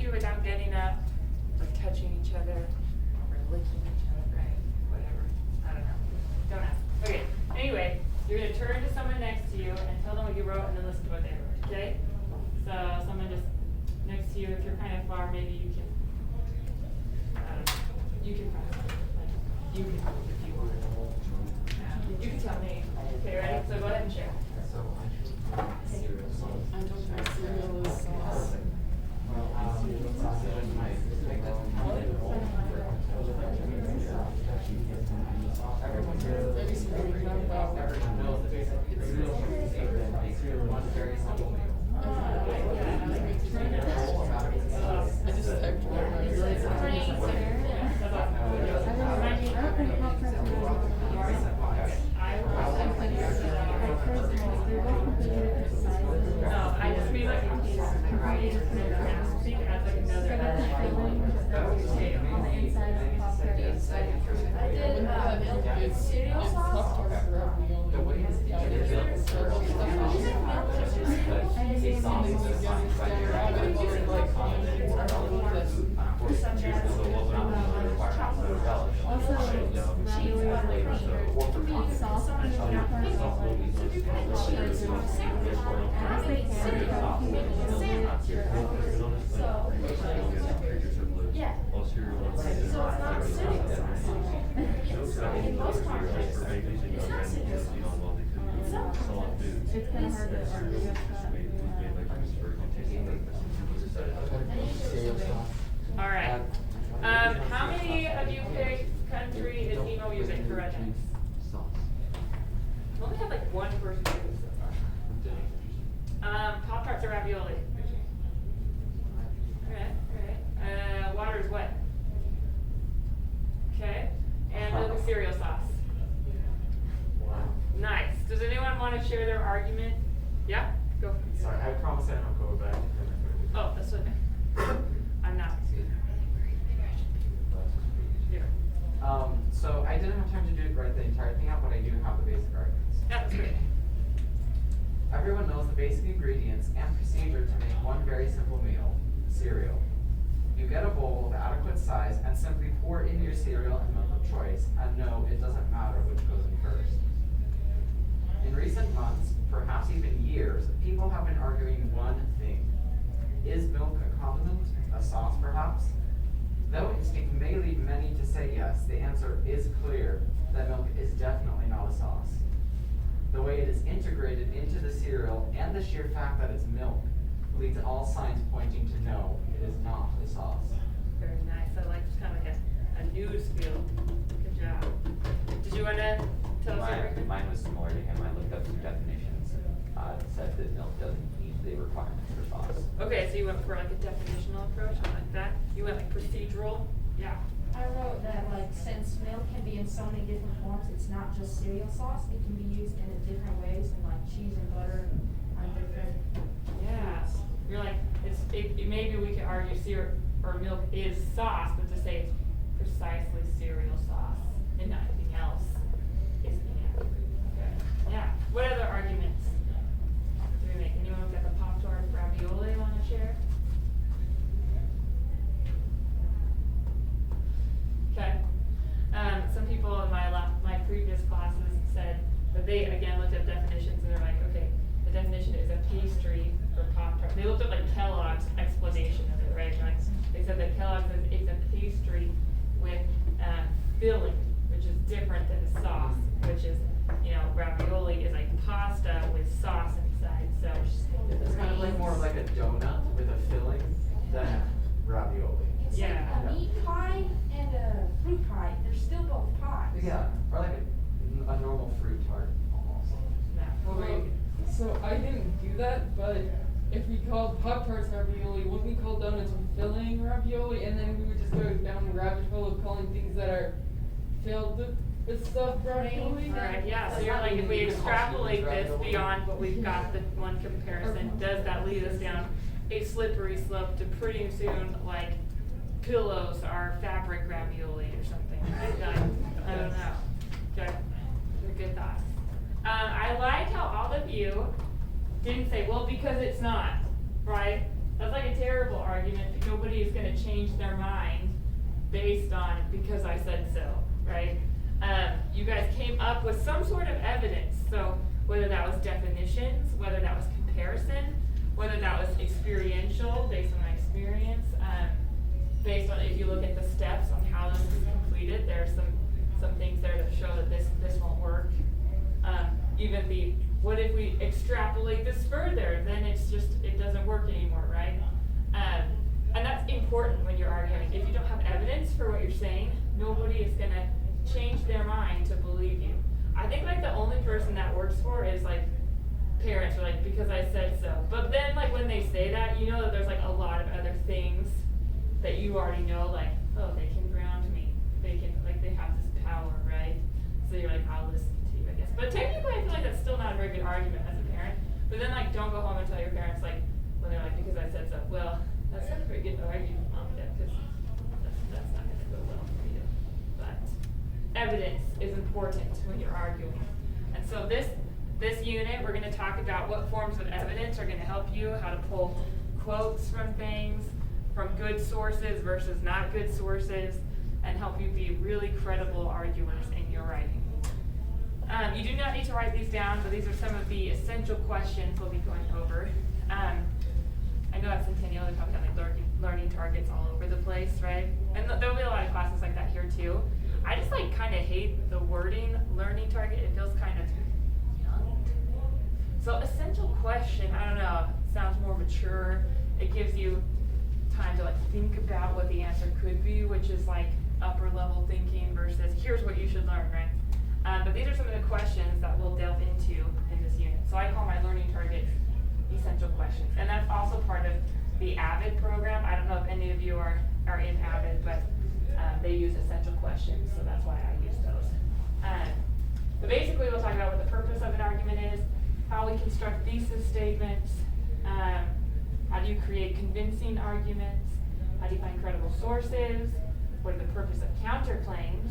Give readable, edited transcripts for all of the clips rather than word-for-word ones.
maybe without getting up, like touching each other, or licking each other, right? Whatever. I don't know. Don't ask. Okay. Anyway, you're gonna turn to someone next to you and tell them what you wrote, and then listen to what they wrote. Okay? So someone just next to you, if you're kind of far, maybe you can. I don't know. You can press. Like, you can if you want. You can tell me. Okay, ready? So go ahead and share. I don't think cereal is sauce. Maybe some really kind of I just typed No, I just mean like in case speak as like another On the inside of the popcorn. I did cereal sauce. Also, ravioli with cream, sauce on the popcorn. Yeah. So it's not cereal sauce. In most contexts, it's not cereal sauce. It's not. It's kind of hard to argue with All right. How many of you picked country is emo music for rednecks? We only have like one person do this so far. Pop-Tarts or ravioli? Alright. Water is what? Okay. And milk is cereal sauce. Nice. Does anyone want to share their argument? Yeah? Go. Sorry, I promise I don't go back. Oh, that's okay. I'm not. Yeah. So I didn't have time to write the entire thing out, but I do have the basic arguments. Yeah, that's great. Everyone knows the basic ingredients and procedure to make one very simple meal, cereal. You get a bowl of adequate size and simply pour in your cereal and milk of choice, and no, it doesn't matter which goes in first. In recent months, perhaps even years, people have been arguing one thing. Is milk a condiment, a sauce perhaps? Though instinct may lead many to say yes, the answer is clear that milk is definitely not a sauce. The way it is integrated into the cereal and the sheer fact that it's milk leads all signs pointing to no, it is not a sauce. Very nice. I like just kind of like a news feel. Good job. Did you want to tell us your argument? Mine was similar to him. I looked up some definitions. It said that milk doesn't meet the requirements for sauce. Okay, so you went for like a definitional approach. I like that. You went like procedural. Yeah. I wrote that like since milk can be in so many different forms, it's not just cereal sauce. It can be used in different ways, and like cheese and butter on different. Yeah. You're like maybe we could argue cereal or milk is sauce, but to say it's precisely cereal sauce and not anything else is inaccurate. Okay. Yeah. What other arguments do we make? Anyone got the Pop-Tart ravioli want to share? Okay. Some people in my previous classes said that they again looked up definitions and they're like, okay, the definition is a pastry for Pop-Tart. They looked up like Kellogg's explanation of it, right? Like, they said that Kellogg's is a pastry with filling, which is different than a sauce, which is, ravioli is like pasta with sauce inside. So It's kind of like more like a donut with a filling than ravioli. It's Yeah. like a meat pie and a fruit pie. They're still both pies. Yeah, or like a normal fruit tart almost. So I didn't do that, but if we called Pop-Tarts ravioli, wouldn't we call donuts filling ravioli? And then we would just go down the rabbit hole of calling things that are filled with stuff ravioli. Alright, yeah, so you're like, if we extrapolate this beyond what we've got, the one comparison, does that lead us down a slippery slope to pretty soon, like, pillows are fabric ravioli or something, right? I don't know. Okay, good thoughts. I like how all of you didn't say, well, because it's not, right? That's like a terrible argument. Nobody is gonna change their mind based on because I said so, right? You guys came up with some sort of evidence. So whether that was definitions, whether that was comparison, whether that was experiential based on my experience, based on if you look at the steps on how this is completed, there's some things there to show that this won't work. Even what if we extrapolate this further? Then it doesn't work anymore, right? And that's important when you're arguing. If you don't have evidence for what you're saying, nobody is gonna change their mind to believe you. I think like the only person that works for is like parents are like, because I said so. But then like when they say that, you know that there's like a lot of other things that you already know, like, oh, they can ground me. They have this power, right? So you're like, I'll listen to you, I guess. But technically I feel like that's still not a very good argument as a parent. But then like don't go home and tell your parents like when they're like, because I said so. Well, that's not a very good argument, Mom, Dad, because that's not gonna go well for you. But evidence is important when you're arguing. And so this unit, we're gonna talk about what forms of evidence are gonna help you, how to pull quotes from things, from good sources versus not good sources, and help you be really credible arguers in your writing. You do not need to write these down, but these are some of the essential questions we'll be going over. I know at Centennial they probably have like learning targets all over the place, right? And there'll be a lot of classes like that here too. I just like kind of hate the wording learning target. It feels kind of young to me. So essential question, I don't know, sounds more mature. It gives you time to like think about what the answer could be, which is like upper level thinking versus here's what you should learn, right? But these are some of the questions that we'll delve into in this unit. So I call my learning targets essential questions. And that's also part of the AVID program. I don't know if any of you are in AVID, but they use essential questions, so that's why I use those. But basically we'll talk about what the purpose of an argument is, how we construct thesis statements, how do you create convincing arguments, how do you find credible sources, what are the purpose of counterclaims,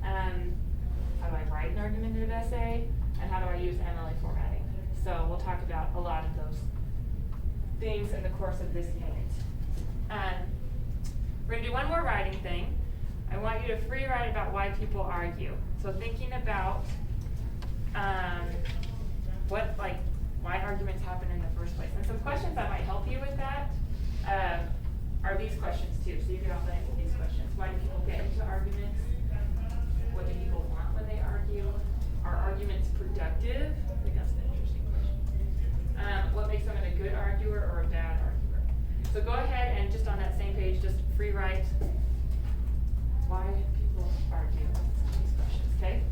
how do I write an argumentative essay, and how do I use MLA formatting. So we'll talk about a lot of those things in the course of this unit. We're going to do one more writing thing. I want you to free write about why people argue. So thinking about why arguments happen in the first place. And some questions that might help you with that are these questions too. So you can also answer these questions. Why do people get into arguments? What do people want when they argue? Are arguments productive? I think that's an interesting question. What makes someone a good arguer or a bad arguer? So go ahead and just on that same page, just free write why people argue these questions, okay?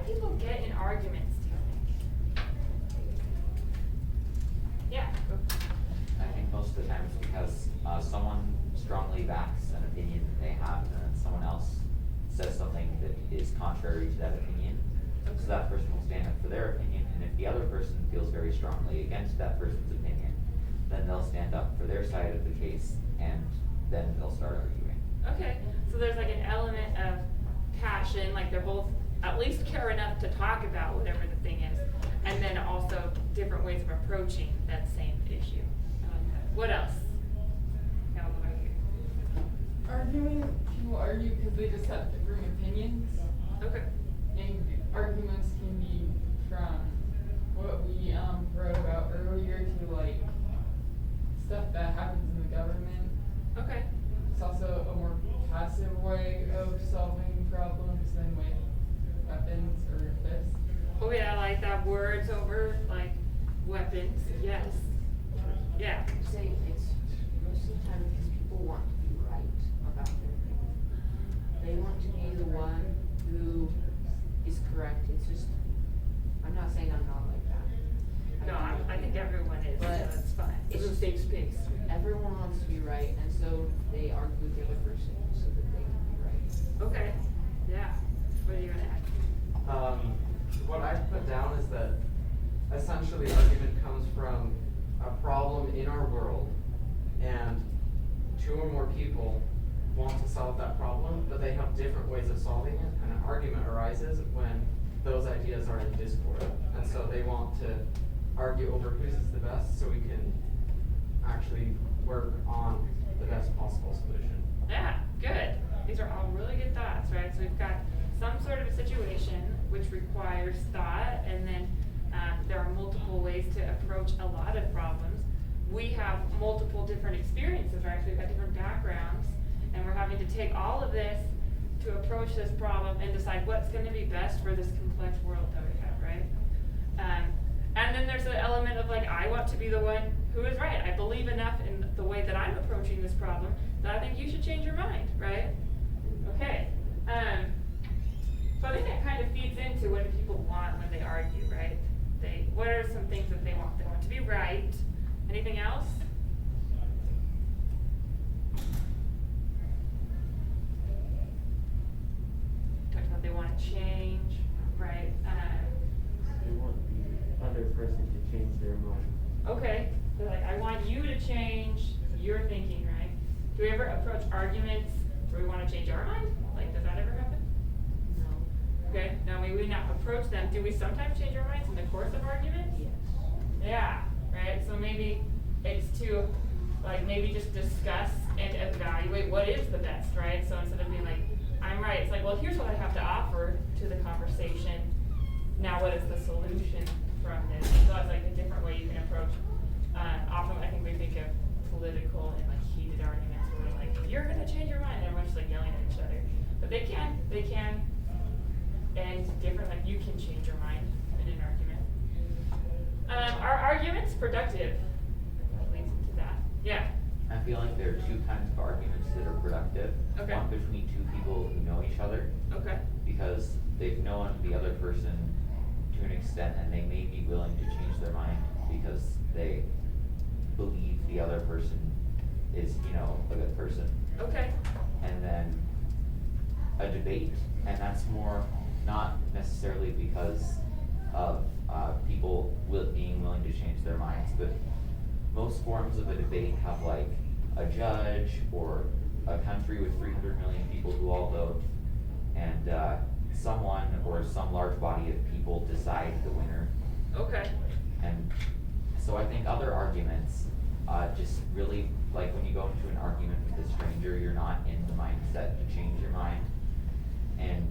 people get in arguments, do you think? Yeah. Go. I think most of the time it's because someone strongly backs an opinion that they have, and then someone else says something that is contrary to that opinion. So that person will stand up for their opinion, and if the other person feels very strongly against that person's opinion, then they'll stand up for their side of the case, and then they'll start arguing. Okay, so there's like an element of passion, like they're both at least care enough to talk about whatever the thing is, and then also different ways of approaching that same issue. I like that. What else? Now we'll go back here. Arguing, people argue because they just have different opinions. Okay. And arguments can be from what we wrote about earlier to like stuff that happens in the government. Okay. It's also a more passive way of solving problems than with weapons or fists. Oh yeah, I like that. Words over like weapons. Yes. Yeah. I'm saying it's most of the time because people want to be right about their opinion. They want to be the one who is correct. It's just, I'm not saying I'm not like that. No, I think everyone is. So But that's fine. It's a safe space. Everyone wants to be right, and so they argue with the other person so that they can be right. Okay. Yeah. What are you gonna add? What I put down is that essentially argument comes from a problem in our world, and two or more people want to solve that problem, but they have different ways of solving it, and an argument arises when those ideas are in discord. And so they want to argue over whose is the best so we can actually work on the best possible solution. Yeah, good. These are all really good thoughts, right? So we've got some sort of a situation which requires thought, and then there are multiple ways to approach a lot of problems. We have multiple different experiences, right? So we've got different backgrounds, and we're having to take all of this to approach this problem and decide what's going to be best for this complex world that we have, right? And then there's the element of like, I want to be the one who is right. I believe enough in the way that I'm approaching this problem that I think you should change your mind, right? Okay. So I think that kind of feeds into what do people want when they argue, right? What are some things that they want? They want to be right. Anything else? Talked about they want to change, right? They want the other person to change their mind. Okay, so like, I want you to change your thinking, right? Do we ever approach arguments where we want to change our mind? Like, does that ever happen? No. Okay, no, we would not approach them. Do we sometimes change our minds in the course of arguments? Yes. Yeah, right, so maybe it's to, like, maybe just discuss and evaluate what is the best, right? So instead of being like, I'm right, it's like, well, here's what I have to offer to the conversation. Now what is the solution from this? So that's like a different way you can approach. Often I think we think of political and like heated arguments where we're like, you're gonna change your mind, and everyone's just like yelling at each other. But they can, and different, like you can change your mind in an argument. Are arguments productive? That leads into that. Yeah. I feel like there are two kinds of arguments that are productive. Okay. One between two people who know each other, Okay. because they've known the other person to an extent, and they may be willing to change their mind because they believe the other person is, a good person. Okay. And then a debate, and that's more not necessarily because of people being willing to change their minds, but most forms of a debate have like a judge or a country with 300 million people who all vote, and someone or some large body of people decide the winner. Okay. And so I think other arguments, just really, like when you go into an argument with a stranger, you're not in the mindset to change your mind. And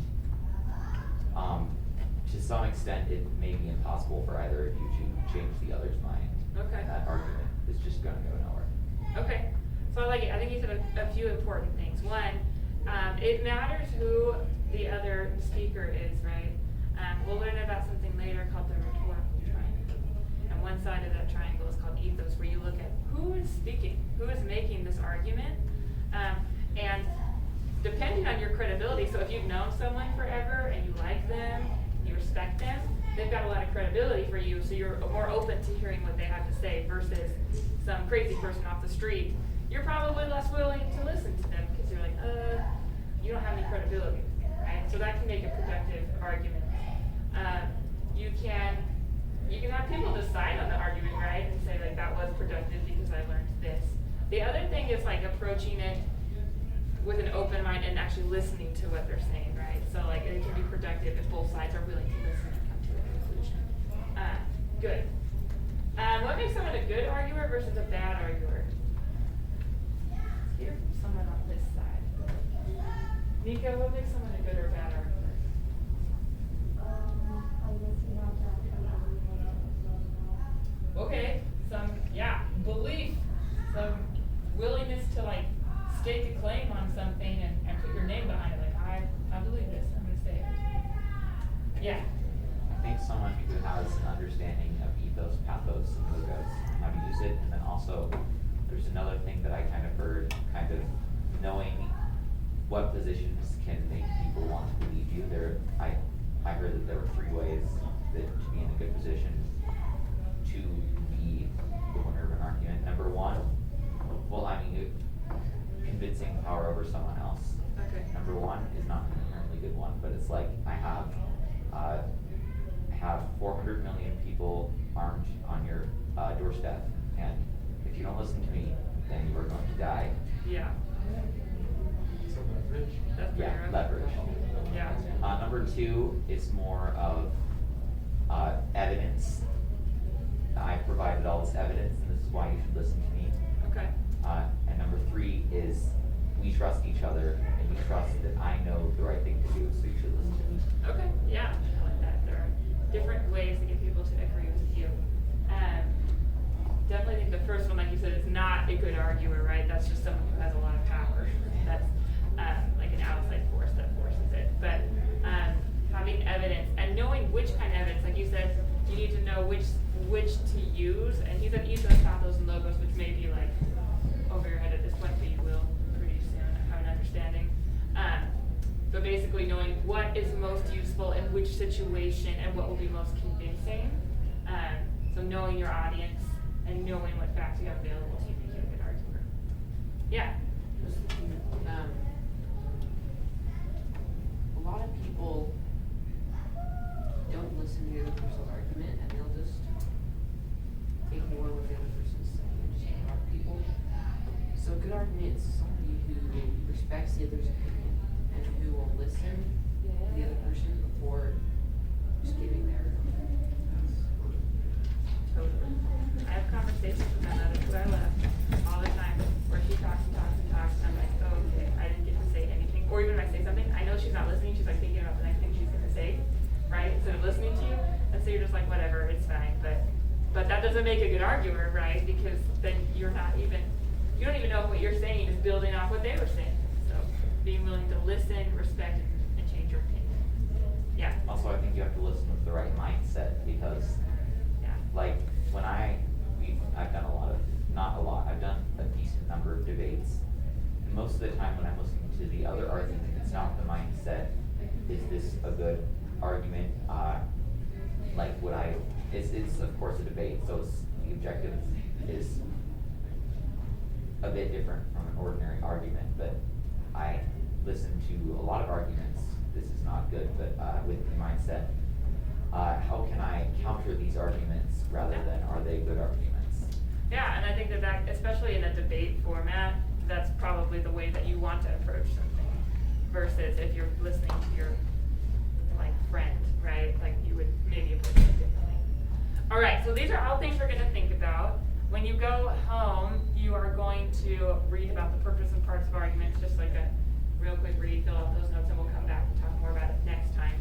to some extent, it may be impossible for either of you to change the other's mind. Okay. That argument is just gonna go nowhere. Okay. So I think you said a few important things. One, it matters who the other speaker is, right? We'll learn about something later called the rhetorical triangle. And one side of that triangle is called ethos, where you look at who is speaking, who is making this argument. And depending on your credibility, so if you've known someone forever and you like them, you respect respect them, they've got a lot of credibility for you, so you're more open to hearing what they have to say versus some crazy person off the street. You're probably less willing to listen to them because you're like, you don't have any credibility, right? So that can make a productive argument. You can have people decide on the argument, right, and say like that was productive because I learned this. The other thing is like approaching it with an open mind and actually listening to what they're saying, right? So like it can be productive if both sides are willing to listen and come to a conclusion. Good. What makes someone a good arguer versus a bad arguer? Let's hear from someone on this side. Nico, what makes someone a good or bad arguer? Okay, belief, some willingness to like stake a claim on something and put your name behind it, like I believe this, I'm gonna say it. Yeah. I think someone who has an understanding of ethos, pathos, and logos, how to use it, and then also there's another thing that I kind of heard, kind of knowing what positions can make people want to believe you. I heard that there were 3 ways that to be in a good position to be the winner of an argument. Number 1, convincing power over someone else. Okay. Number 1 is not an inherently good one, but it's like I have 400 million people armed on your doorstep, and if you don't listen to me, then you are going to die. Yeah. So leverage. That's pretty rough. Leverage. Yeah. Number 2 is more of evidence. I provided all this evidence, and this is why you should listen to me. Okay. And number 3 is we trust each other, and we trust that I know the right thing to do, so you should listen to me. Okay, yeah, I like that. There are different ways to get people to agree with you. Definitely think the first one, like you said, is not a good arguer, right? That's just someone who has a lot of power. That's like an outside force that forces it. But having evidence and knowing which kind of evidence, like you said, you need to know which to use. And he said ethos, pathos, and logos, which may be like over your head at this point, but you will pretty soon have an understanding. But basically knowing what is most useful in which situation and what will be most convincing. So knowing your audience and knowing what facts you have available to you make you a good arguer. Yeah. A lot of people don't listen to the other person's argument, and they'll just ignore what the other person's saying and just ignore people. So a good argument is somebody who respects the other's opinion and who will listen to the other person before just giving their Totally. I have conversations with my mother, who I love, all the time, where she talks and talks and talks, and I'm like, oh, okay, I didn't get to say anything. Or even when I say something, I know she's not listening, she's like thinking about the next thing she's gonna say, right? Instead of listening to you, and so you're just like, whatever, it's fine. But that doesn't make a good arguer, right? Because then you don't even know if what you're saying is building off what they were saying. So being willing to listen, respect, and change your opinion. Yeah. Also, I think you have to listen with the right mindset, because like when I've done I've done a decent number of debates, and most of the time when I'm listening to the other argument, it's not the mindset, is this a good argument, it's of course a debate, so the objective is a bit different from an ordinary argument, but I listen to a lot of arguments, this is not good, but with the mindset, how can I counter these arguments rather than are they good arguments? Yeah, and I think that especially in a debate format, that's probably the way that you want to approach something, versus if you're listening to your like friend, right? Like you would maybe approach it differently. All right, so these are all things we're going to think about. When you go home, you are going to read about the purpose and parts of arguments, just like a real quick read, fill out those notes, and we'll come back and talk more about it next time.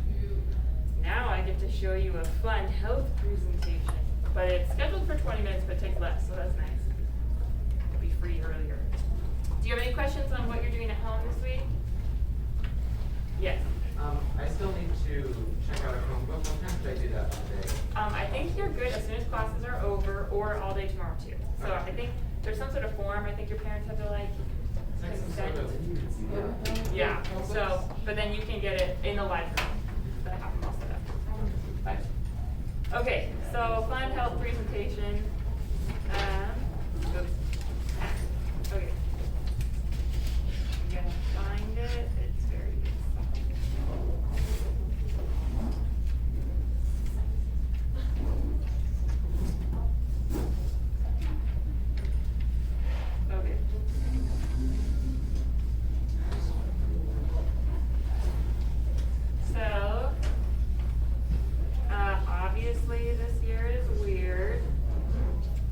Now I get to show you a fun health presentation, but it's scheduled for 20 minutes, but takes less, so that's nice. It'll be free earlier. Do you have any questions on what you're doing at home this week? Yes. I still need to check out a Chromebook. What time should I do that all day? I think you're good as soon as classes are over, or all day tomorrow too. So Okay. I think there's some sort of form I think your parents have to like consent. Yeah, so, but then you can get it in the library. I have them all set up. Okay, so fund health presentation. Oops. Okay. I'm gonna find it. It's very. Okay. So, obviously this year is weird,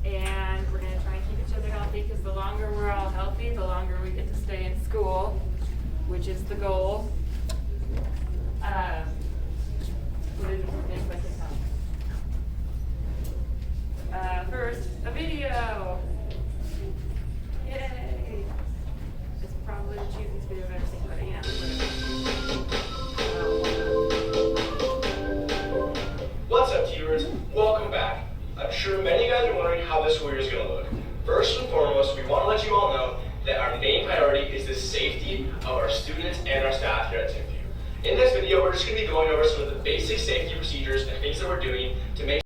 and we're gonna try and keep each other healthy, because the longer we're all healthy, the longer we get to stay in school, which is the goal. What is it? It's like a first, a video. Yay! It's probably the cheesiest video I've ever seen, but yeah, whatever. What's up, T-Birds? Welcome back. I'm sure many of you guys are wondering how this school year is going to look. First and foremost, we want to let you all know that our main priority is the safety of our students and our staff here at Timpview. In this video, we're just going to be going over some of the basic safety procedures and things that we're doing to make